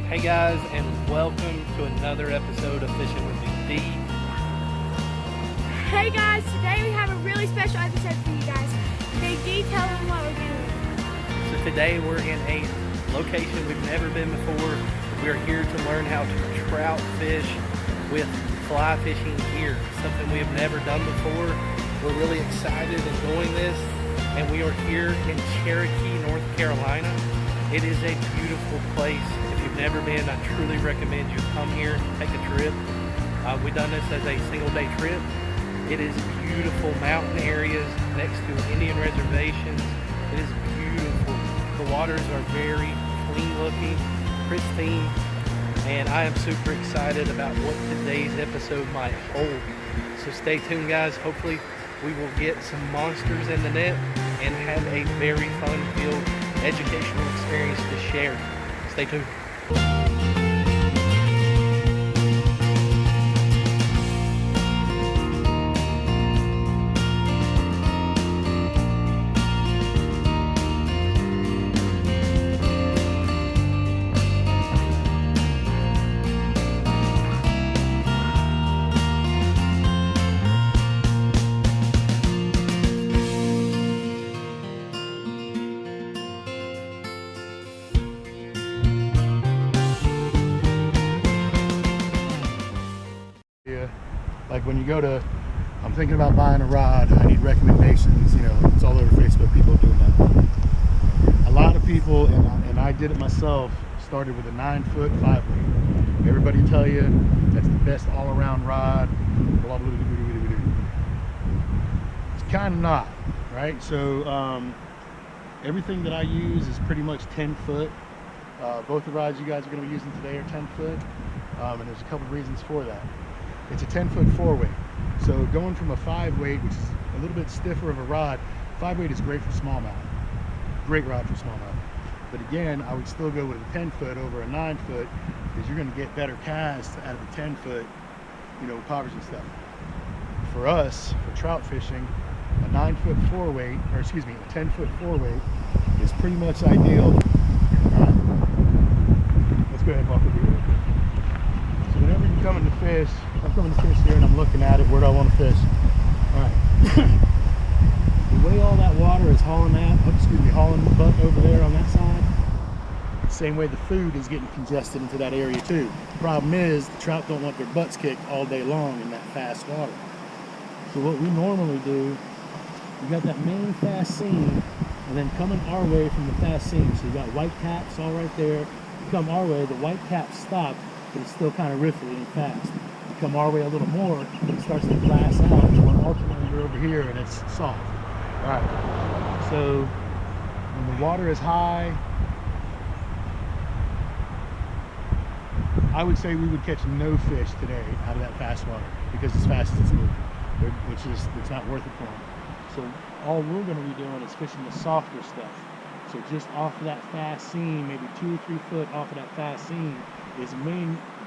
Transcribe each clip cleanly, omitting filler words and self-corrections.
Hey guys, and welcome to another episode of Fishing with Big D. Hey guys, today we have a really special episode for you guys. Big D, tell them what we're doing. So today we're in a location we've never been before. We're here to learn how to trout fish with fly fishing gear, something we have never done before. We're really excited enjoying this, and we are here in Cherokee, North Carolina. It is a beautiful place. If you've never been, I truly recommend you come here, take a trip. We've done this as a single day trip. It is beautiful mountain areas next to Indian reservations. It is beautiful. The waters are very clean looking, pristine, and I am super excited about what today's episode might hold. So stay tuned guys. Hopefully we will get some monsters in the net and have a very fun-filled educational experience to share. Stay tuned. Like when you go to, I'm thinking about buying a rod, I need recommendations, you know, it's all over Facebook, people doing that. A lot of people, and I did it myself, started with a 9-foot 5-weight. Everybody tell you that's the best all-around rod, blah, blah, blah, blah, blah, blah. It's kind of not, right? So everything that I use is pretty much 10 foot. Both the rods you guys are going to be using today are 10 foot, and there's a couple of reasons for that. It's a 10-foot 4-weight. So going from a 5-weight, which is a little bit stiffer of a rod, 5-weight is great for smallmouth. Great rod for smallmouth. But again, I would still go with a 10-foot over a 9-foot because you're going to get better casts out of a 10-foot, you know, poppers and stuff. For us, for trout fishing, a 9-foot 4-weight, or excuse me, a 10-foot 4-weight is pretty much ideal. Alright, let's go ahead and walk over here. So whenever you're coming to fish, I'm coming to fish here and I'm looking at it, where do I want to fish? Alright. The way all that water is hauling the butt over there on that side, same way the food is getting congested into that area too. The problem is the trout don't want their butts kicked all day long in that fast water. So what we normally do, we got that main fast seam, and then coming our way from the fast seam. So you got white caps all right there. You come our way, the white caps stop, but it's still kind of riffly and fast. You come our way a little more, it starts to glass out. We're ultimately over here and it's soft. All right. So when the water is high, I would say we would catch no fish today out of that fast water because as fast as it's moving, it's not worth it for them. So all we're going to be doing is fishing the softer stuff. So just off of that fast seam, maybe 2 or 3 foot off of that fast seam is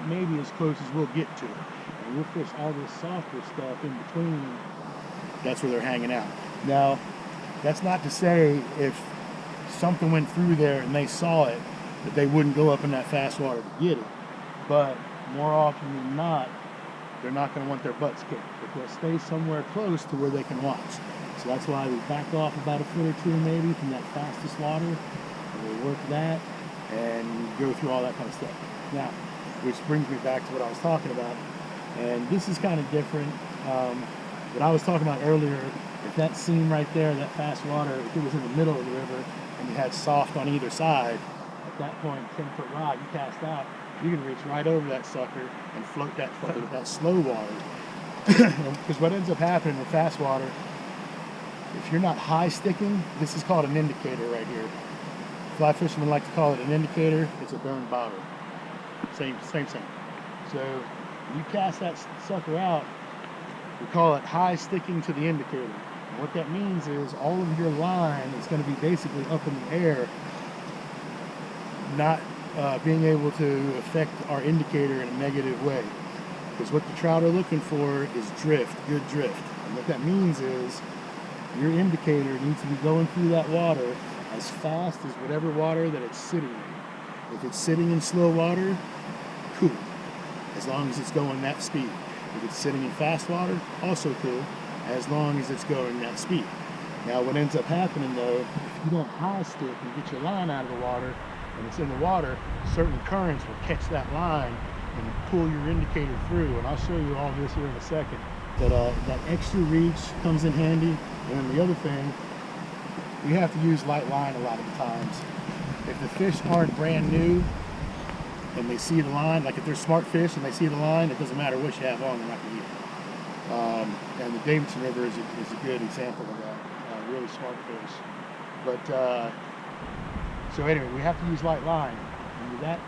maybe as close as we'll get to it. And we'll fish all this softer stuff in between. That's where they're hanging out. Now, that's not to say if something went through there and they saw it, that they wouldn't go up in that fast water to get it. But more often than not, they're not going to want their butts kicked. But they'll stay somewhere close to where they can watch. So that's why we back off about a foot or two maybe from that fastest water. And we work that and go through all that kind of stuff. Now, which brings me back to what I was talking about. And this is kind of different. What I was talking about earlier, if that seam right there, that fast water, if it was in the middle of the river and you had soft on either side, at that point, 10-foot rod, you cast out, you can reach right over that sucker and float that slow water Because what ends up happening in fast water, if you're not high sticking, this is called an indicator right here. Fly fishermen like to call it an indicator. It's a burned bobber. Same thing. So you cast that sucker out, we call it high sticking to the indicator. And what that means is all of your line is going to be basically up in the air, not being able to affect our indicator in a negative way. Because what the trout are looking for is drift, good drift. And what that means is your indicator needs to be going through that water as fast as whatever water that it's sitting in. If it's sitting in slow water, cool, as long as it's going that speed. If it's sitting in fast water, also cool, as long as it's going that speed. Now what ends up happening though, if you don't high stick and get your line out of the water, and it's in the water, certain currents will catch that line and pull your indicator through. And I'll show you all this here in a second. But that extra reach comes in handy. And then the other thing, we have to use light line a lot of the times. If the fish aren't brand new and they see the line, like if they're smart fish and they see the line, it doesn't matter what you have on, they're not going to eat it. And the Davidson River is a good example of that. Really smart fish. But so anyway, we have to use light line. And with that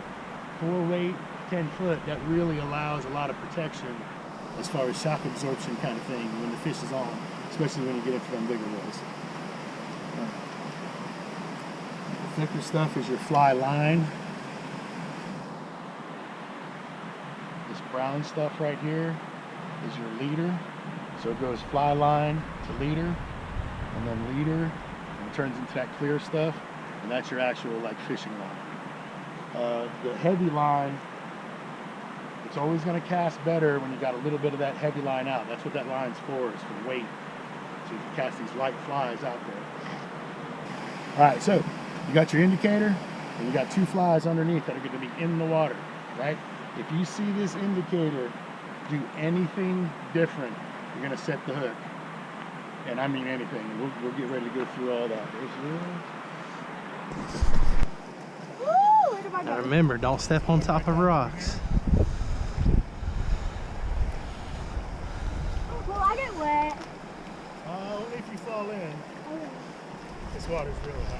4-weight, 10 foot, that really allows a lot of protection as far as shock absorption kind of thing when the fish is on, especially when you get into them bigger ones. The thicker stuff is your fly line. This brown stuff right here is your leader. So it goes fly line to leader, and then leader, and it turns into that clear stuff, and that's your actual like fishing line. The heavy line, it's always going to cast better when you got a little bit of that heavy line out. That's what that line's for, is for weight. So you can cast these light flies out there. All right, so you got your indicator, and you got 2 flies underneath that are going to be in the water, right? If you see this indicator do anything different, you're going to set the hook. And I mean anything. We'll get ready to go through all that. Now remember, don't step on top of rocks. Will I get wet? Only if you fall in. Okay. This water's really high.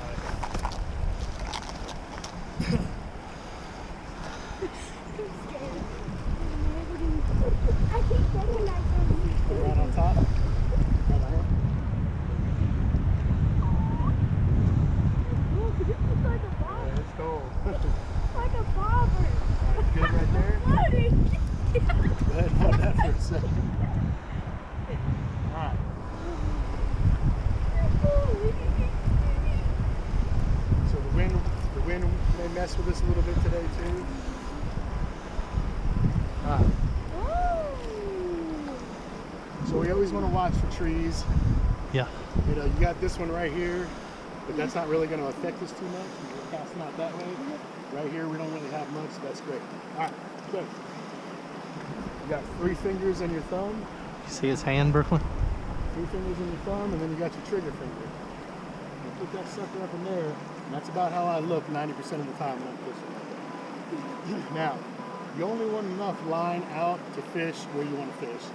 I'm scared. I keep thinking that Right on top. Right on here. Look, this is like a bobber. Yeah, it's cold. Like a bobber. Good right there. Floating. Go ahead and hold that for a second. Alright. So the wind may mess with us a little bit today too. Alright. So we always want to watch for trees. Yeah. You know, you got this one right here, but that's not really going to affect us too much. We're casting out that way. Right here, we don't really have much, so that's great. All right, so you got 3 fingers in your thumb. You see his hand, Brooklyn? 3 fingers in your thumb, and then you got your trigger finger. You put that sucker up in there, and that's about how I look 90% of the time when I'm fishing like that. Now, you only want enough line out to fish where you want to fish.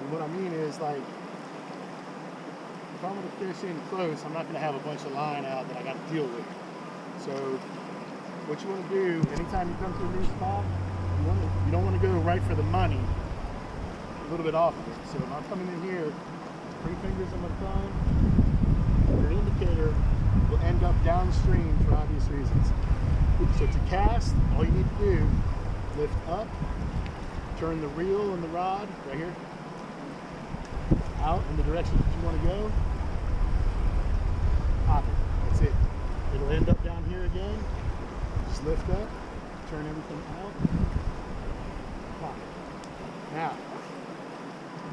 And what I mean is, like, if I'm going to fish in close, I'm not going to have a bunch of line out that I got to deal with. So what you want to do, anytime you come to a new spot, you don't want to go right for the money, a little bit off of it. So if I'm coming in here, 3 fingers on my thumb, your indicator will end up downstream for obvious reasons. So to cast, all you need to do, lift up, turn the reel and the rod, right here, out in the direction that you want to go, pop it, that's it. It'll end up down here again, just lift up, turn everything out, pop it. Now,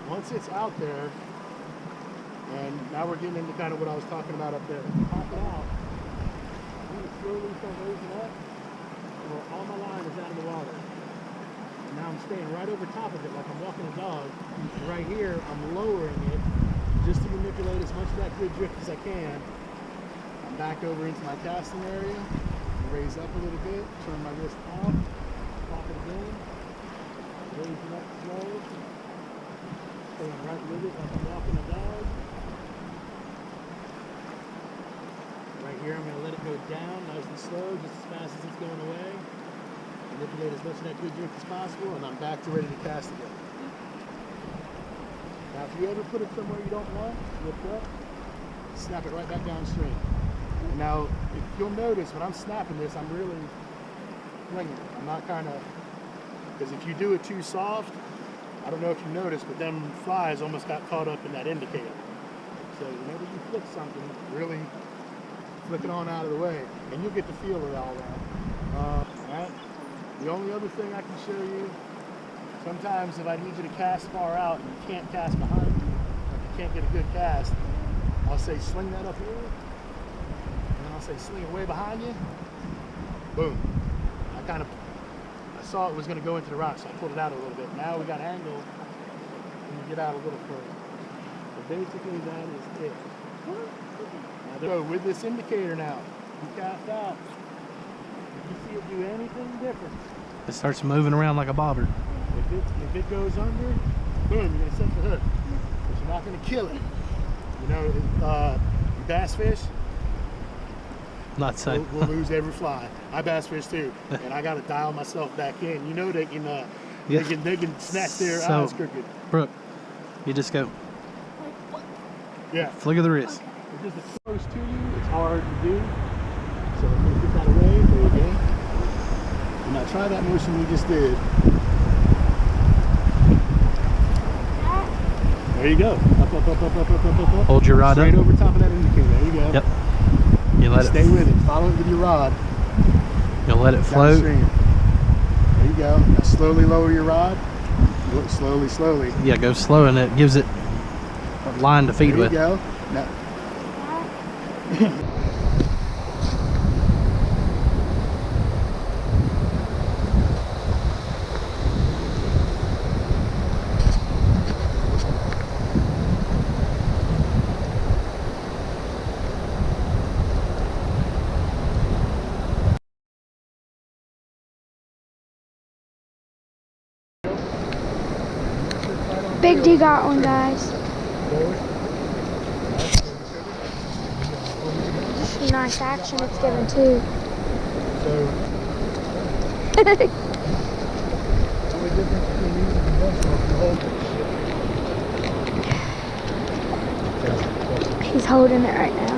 once it's out there, and now we're getting into kind of what I was talking about up there, pop it out, I'm going to slowly start raising up, where all my line is out of the water. And now I'm staying right over top of it like I'm walking a dog. And right here, I'm lowering it just to manipulate as much of that good drift as I can. I'm back over into my casting area, raise up a little bit, turn my wrist out, pop it again, raise it up slow, staying right with it like I'm walking a dog. Right here, I'm going to let it go down nice and slow, just as fast as it's going away. Manipulate as much of that good drink as possible, and I'm back to ready to cast again. Now, if you ever put it somewhere you don't want, lift up, snap it right back downstream. And now, if you'll notice, when I'm snapping this, I'm really flinging it. I'm not kind of, because if you do it too soft, I don't know if you noticed, but them flies almost got caught up in that indicator. So whenever you flick something, really flick it on out of the way, and you'll get the feel of all that. The only other thing I can show you, sometimes if I need you to cast far out and you can't cast behind you, like you can't get a good cast, I'll say sling that up here, and then I'll say sling it way behind you. Boom. I saw it was going to go into the rock, so I pulled it out a little bit. Now we got angle, and you get out a little further. So basically that is it. Now go with this indicator now. You cast out. If you see it do anything different, It starts moving around like a bobber. if it goes under, boom, you're going to set the hook. But you're not going to kill it. You know, bass fish, Not so. we'll lose every fly. I bass fish too, and I got to dial myself back in. You know they can, Yeah. they can snatch their So- eyes crooked. Brooke, you just go. Yeah. Flick of the wrist. Because it's close to you, it's hard to do. So I'm going to get that away. There you go. And now try that motion we just did. There you go. Up. Hold your rod Straight up. over top of that indicator. There you go. Yep. You let Stay it. with it. Follow it with your rod. You'll let it float. Downstream. There you go. Now slowly lower your rod. Look, slowly. Yeah, go slow, and it gives it a line to feed There with. you go. Now. Big D got one, guys. Nice action it's given too. So, the only difference between these and conventional is you hold it. He's holding it right now.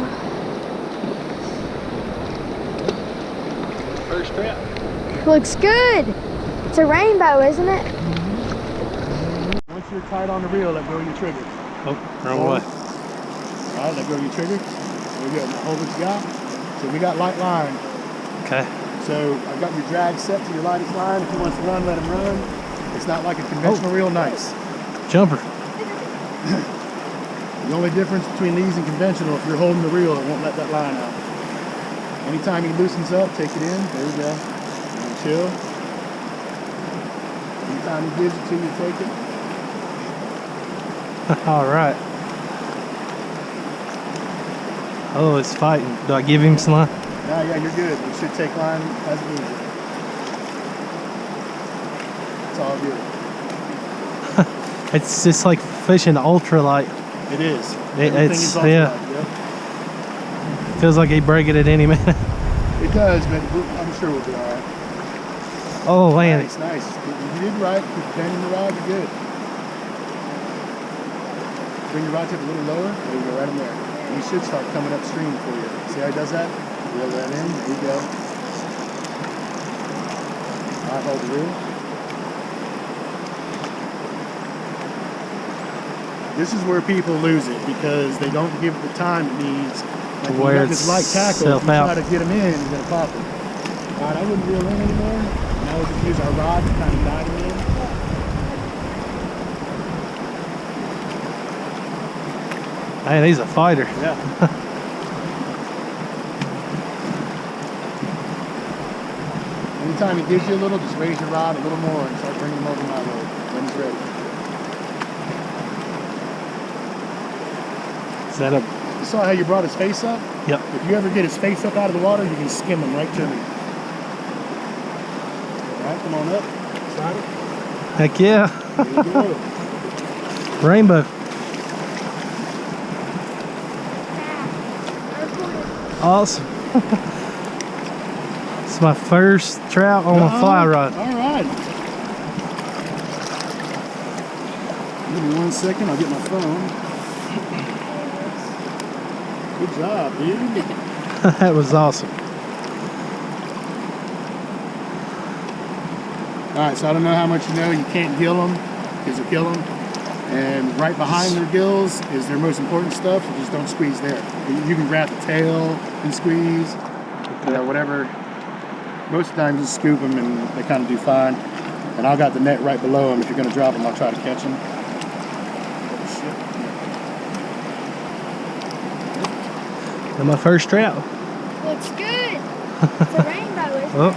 First trap. Looks good. It's a rainbow, isn't it? Once you're tight on the reel, let go of your trigger. Oh, wrong way. All right, let go of your trigger. There you go. Now hold what you got. So we got light line. Okay. So I've got your drag set to your lightest line. If he wants to run, let him run. It's not like a conventional reel. Nice. Jumper. The only difference between these and conventional, if you're holding the reel, it won't let that line out. Anytime he loosens up, take it in. There you go. And chill. Anytime he gives it to you, take it. All right. Oh, it's fighting. Do I give him some line? Nah, yeah, you're good. You should take line as it needs it. It's all good. It's just like fishing ultralight. It is. It's is ultralight, yeah. Yep. Feels like he'd break it at any minute. It does, but I'm sure we'll be all right. Oh, man. Nice. You did right. Keep bending the rod. You're good. Bring your rod tip a little lower. There you go, right in there. And you should start coming upstream for you. See how he does that? Reel that in. There you go. All right, hold the reel. This is where people lose it because they don't give it the time it needs. Like when Where you got it's this light tackle, if you self out. try to get them in, you're going to pop it. All right, I wouldn't reel in anymore. Now we'll just use our rod to kind of guide them in. Man, he's a fighter. Yeah. Anytime he gives you a little, just raise your rod a little more and start bringing him over my way when he's ready. Is that a... You saw how you brought his face up? Yep. If you ever get his face up out of the water, you can skim him right to me. All right, come on up. Slide it. Heck yeah. There you go. Rainbow. Awesome. It's my first trout on a fly rod. All right. Give me 1 second, I'll get my phone. Good job, dude. That was awesome. All right, so I don't know how much you know, you can't gill them because you'll kill them. And right behind their gills is their most important stuff. You just don't squeeze there. You can grab the tail and squeeze, you know, whatever. Most of the time, just scoop them and they kind of do fine. And I've got the net right below them. If you're going to drop them, I'll try to catch them. And my first trout. Looks good. It's a rainbow, isn't Oh,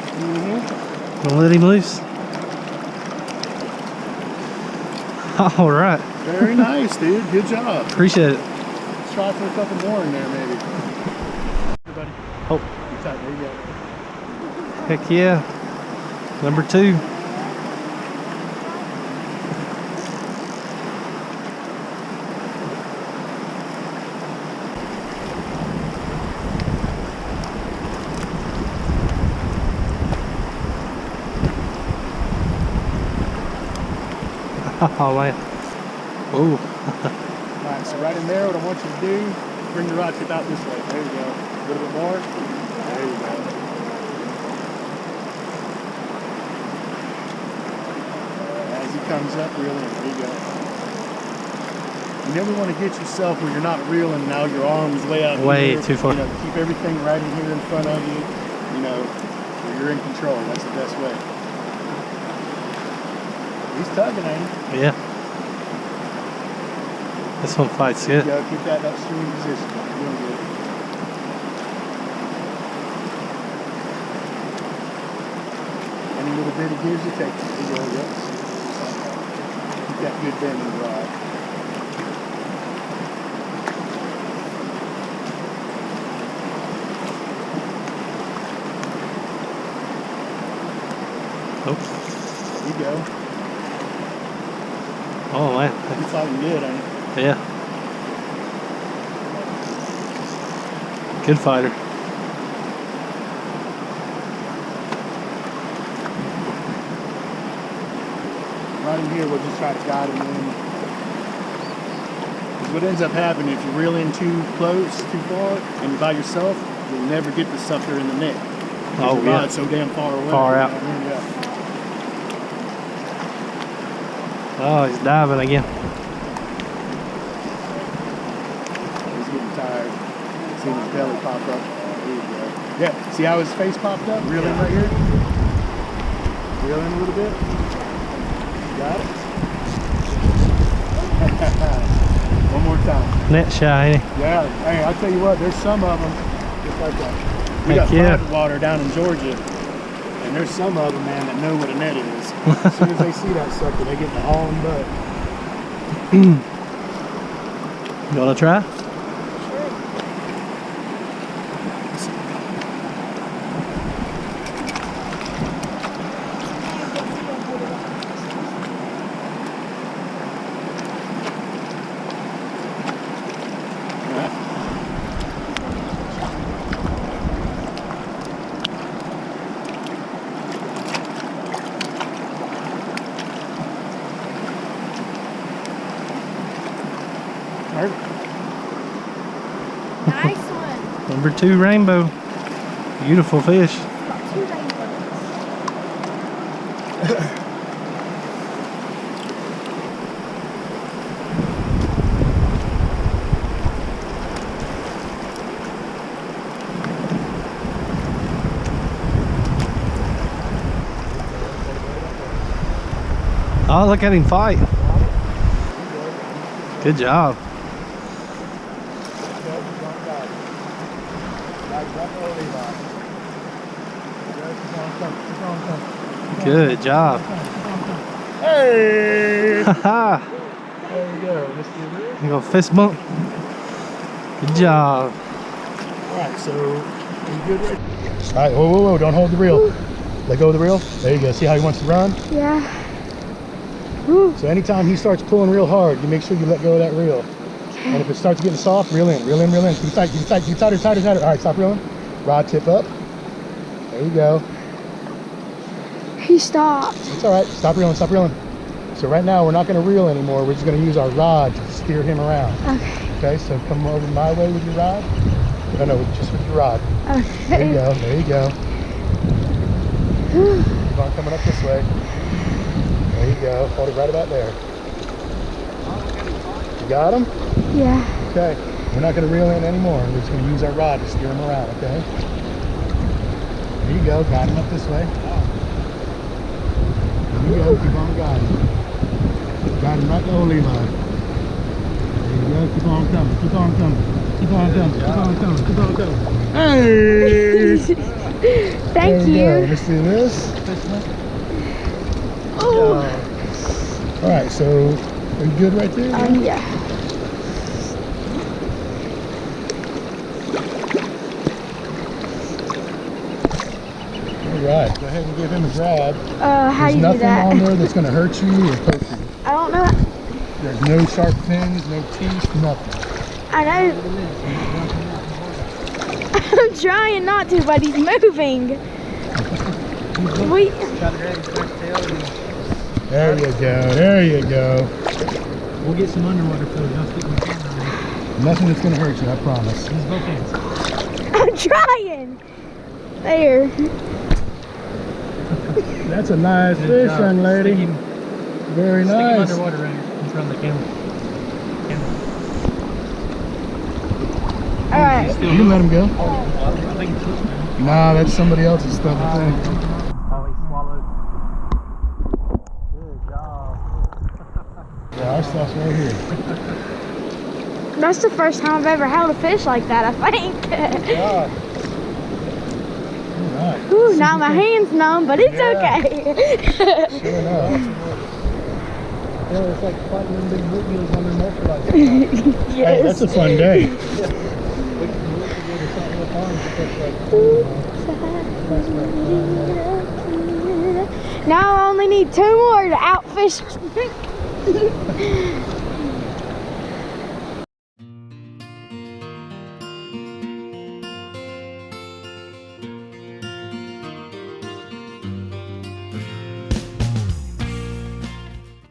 gonna let him loose. All right. Very nice, dude. Good job. Appreciate it. Let's try for a couple more in there, maybe. Everybody. Oh, Good time. There you go. heck yeah. Number 2. Oh man. Ooh. Alright, so right in there, what I want you to do, bring the rod tip out this way. There you go. A little bit more. There you go. As he comes up, reel in. There you go. You never want to get yourself where you're not reeling now your arm's way out Way here. too far. You know, keep everything right in here in front of you. You know, where you're in control. That's the best way. He's tugging, ain't he? Yeah. This one fights good. Yeah, keep that upstream position. You're doing good. Any little bit of gears you take. There you go, yes. Keep that good bend in the rod. Oh. There you go. Oh man. You're fighting good, ain't you? Yeah. Good fighter. Right in here, we'll just try to guide him in. Because what ends up happening, if you reel in too close, too far, and you're by yourself, you'll never get the sucker in the net. Oh Your yeah. rod's so damn far away. Far out. Yeah. Oh, he's diving again. He's getting tired. See his belly pop up. There you go. Yeah, see how his face popped up? Reel in right here. Reel in a little bit. Got it? One more time. Net shy, ain't he? Yeah, hey, I'll tell you what, there's some of them just like that. We Heck got yeah. private water down in Georgia, and there's some of them, man, that know what a net is. As soon as they see that sucker, they get the hauling butt. You wanna try? Nice one. Number 2 rainbow. Beautiful fish. Got 2 rainbows. Oh, look at him fight. Good job. Good job. Hey! Haha. There we go, Mr. Real. You go fist bump. Good job. Alright, so you good right? Alright, whoa, whoa, whoa, don't hold the reel. Let go of the reel. There you go. See how he wants to run? Yeah. So anytime he starts pulling real hard, you make sure you let go of that reel. And if it starts getting soft, reel in, reel in, reel in. Keep tight, keep tight, keep tighter, tighter, tighter. All right, stop reeling. Rod tip up. There you go. He stopped. It's all right. Stop reeling, stop reeling. So right now, we're not going to reel anymore. We're just going to use our rod to steer him around. Okay. Okay, so come over my way with your rod. No, just with your rod. Okay. There you go, there you go. Keep on coming up this way. There you go. Hold it right about there. You got him? Yeah. Okay. We're not going to reel in anymore. We're just going to use our rod to steer him around, okay? There you go. Got him up this way. There you go. Keep on guiding. Got him right to the old line. There you go. Keep on coming. Keep on coming. Keep on coming. Keep on coming. Keep on coming. Hey! Thank you. Go. Let's do this. Oh. All right. So, are you good right there? Yeah. All right. Go ahead and give him a grab. How do you do There's that? nothing on there that's going to hurt you or poke you. I don't know. There's no sharp fins, no teeth, nothing. I know. I'm trying not to, but he's moving. Wait. There you go. There you go. We'll get some underwater food. Don't stick my camera on. Nothing that's going to hurt you, I promise. Use both hands. I'm trying. There. That's a nice Good fish, job. young lady. Stick him, Very stick him nice. underwater right in front of the camera. All right. You can let him go. I think it's this man. Nah, that's somebody else's stuff, I think. Oh, he swallowed. Good job. Yeah, our stuff's right here. That's the first time I've ever held a fish like that, I think. Good job. All right. Ooh, now my hand's numb, but it's Yeah. okay. Sure enough. Yeah, it's like fighting them big bluegills on their multi-light. Hey, that's a fun day. Now I only need 2 more to outfish.